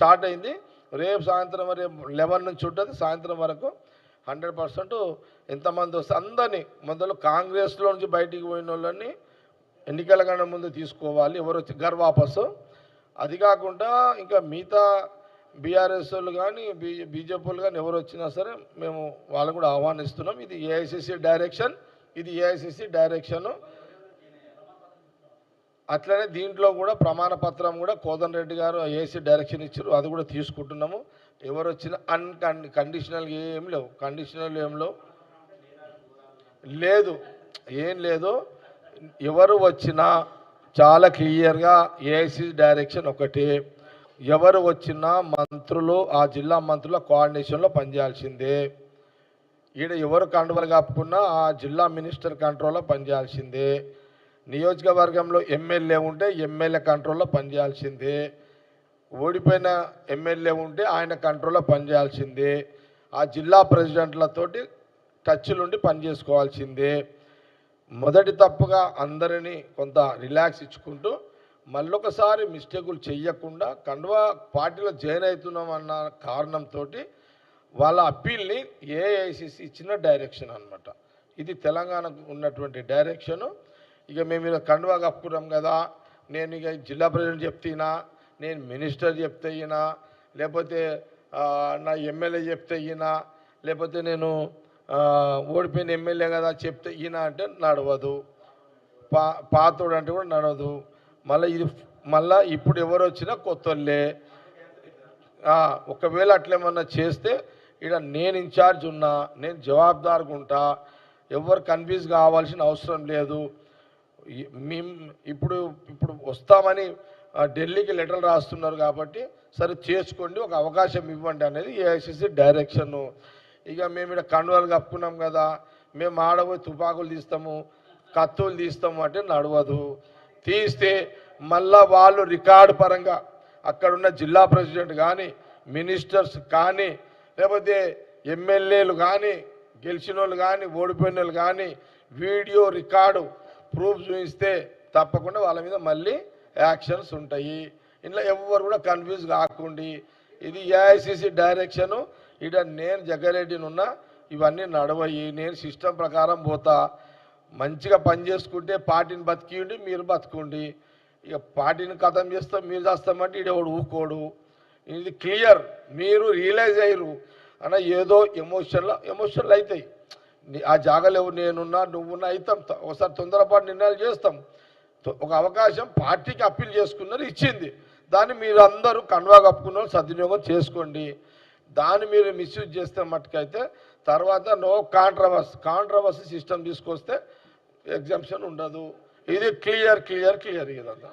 Start అయింది. రేపు సాయంత్రం రేపు 11 నుంచి ఉంటుంది. సాయంత్రం వరకు 100% ఎంతమంది వస్తే అందరినీ మొదలు కాంగ్రెస్లో నుంచి బయటికి పోయిన వాళ్ళని ఎన్నికల కన్నా ముందు తీసుకోవాలి, ఎవరు వచ్చి గర్ వాపసు. అది కాకుండా ఇంకా మిగతా బీఆర్ఎస్ వాళ్ళు కానీ బీజేపీ వాళ్ళు కానీ ఎవరు వచ్చినా సరే మేము వాళ్ళని కూడా ఆహ్వానిస్తున్నాం. ఇది ఏఐసిసి డైరెక్షన్, ఇది ఏఐసిసి డైరెక్షను. అట్లనే దీంట్లో కూడా ప్రమాణ పత్రం కూడా కోదండ రెడ్డి గారు ఏసీ డైరెక్షన్ ఇచ్చారు, అది కూడా తీసుకుంటున్నాము. ఎవరు వచ్చినా కండిషనల్ ఏం లేవు, కండిషనల్ ఏం లేవు, లేదు ఏం లేదు. ఎవరు వచ్చినా చాలా క్లియర్గా ఏఐసీ డైరెక్షన్ ఒకటి, ఎవరు వచ్చినా మంత్రులు ఆ జిల్లా మంత్రుల కోఆర్డినేషన్లో పనిచేయాల్సిందే. ఈడ ఎవరు కండువలు కప్పుకున్నా ఆ జిల్లా మినిస్టర్ కంట్రోల్లో పనిచేయాల్సిందే. నియోజకవర్గంలో ఎమ్మెల్యే ఉంటే ఎమ్మెల్యే కంట్రోల్లో పనిచేయాల్సిందే. ఓడిపోయిన ఎమ్మెల్యే ఉంటే ఆయన కంట్రోల్లో పనిచేయాల్సిందే. ఆ జిల్లా ప్రెసిడెంట్లతోటి టచ్లుండి పనిచేసుకోవాల్సిందే. మొదటి తప్పుగా అందరినీ కొంత రిలాక్స్ ఇచ్చుకుంటూ మళ్ళొకసారి మిస్టేకులు చెయ్యకుండా కండువా పార్టీలో జాయిన్ అవుతున్నామన్న కారణంతో వాళ్ళ అప్పీల్ని ఏఐసిసి ఇచ్చిన డైరెక్షన్ అన్నమాట. ఇది తెలంగాణకు ఉన్నటువంటి డైరెక్షను. ఇక మేము ఇలా కండువా కప్పుకున్నాం కదా, నేను ఇక జిల్లా ప్రెసిడెంట్ చెప్తేనా, నేను మినిస్టర్ చెప్తే అయినా, లేకపోతే నా ఎమ్మెల్యే చెప్తే అయినా, లేకపోతే నేను ఓడిపోయిన ఎమ్మెల్యే కదా చెప్తే ఈయన అంటే నడవదు, పాతోడు అంటే కూడా నడవదు. మళ్ళీ ఇప్పుడు ఎవరు వచ్చినా కొత్తోళ్ళే. ఒకవేళ అట్లేమన్నా చేస్తే ఇక్కడ నేను ఇన్ఛార్జ్ ఉన్నా, నేను జవాబుదారుగా ఉంటా, ఎవరు కన్ఫ్యూజ్ కావాల్సిన అవసరం లేదు. మేము ఇప్పుడు వస్తామని ఢిల్లీకి లెటర్లు రాస్తున్నారు కాబట్టి సరే చేసుకోండి, ఒక అవకాశం ఇవ్వండి అనేది ఏఐసిసి డైరెక్షను. ఇక మేము ఇక్కడ కండువాలు కప్పుకున్నాం కదా, మేము ఆడబోయి తుపాకులు తీస్తాము, కత్తులు తీస్తాము అంటే నడవదు. తీస్తే మళ్ళా వాళ్ళు రికార్డు పరంగా అక్కడున్న జిల్లా ప్రెసిడెంట్ కానీ, మినిస్టర్స్ కానీ, లేకపోతే ఎమ్మెల్యేలు కానీ, గెలిచిన వాళ్ళు కానీ, ఓడిపోయిన వాళ్ళు కానీ వీడియో రికార్డు ప్రూఫ్ చూపిస్తే తప్పకుండా వాళ్ళ మీద మళ్ళీ యాక్షన్స్ ఉంటాయి. ఇంట్లో ఎవరు కూడా కన్ఫ్యూజ్ కాకుండా ఇది ఏఐసిసి డైరెక్షను. ఇక్కడ నేను జగ్గారెడ్డిని ఉన్నా, ఇవన్నీ నడవయి, నేను సిస్టమ్ ప్రకారం పోతా. మంచిగా పని చేసుకుంటే పార్టీని బతికిండి, మీరు బతుకుండి. ఇక పార్టీని ఖతం చేస్తాం, మీరు చేస్తామంటే ఇడెవడు ఊకోడు. ఇది క్లియర్, మీరు రియలైజ్ అయ్యారు అన్న. ఏదో ఎమోషన్లు అవుతాయి, ఆ జాగాలో నేనున్నా నువ్వున్నా అవుతాం. ఒకసారి తొందరపాటు నిర్ణయాలు చేస్తాం. ఒక అవకాశం పార్టీకి అప్పీల్ చేసుకున్నారు, ఇచ్చింది. దాన్ని మీరు అందరూ కండువా కప్పుకున్న సద్వినియోగం చేసుకోండి. దాన్ని మీరు మిస్యూజ్ చేస్తే మట్టుకైతే తర్వాత నో కాంట్రవర్సీ సిస్టమ్ తీసుకొస్తే ఎగ్జామ్షన్ ఉండదు. ఇది క్లియర్ ఇదంతా.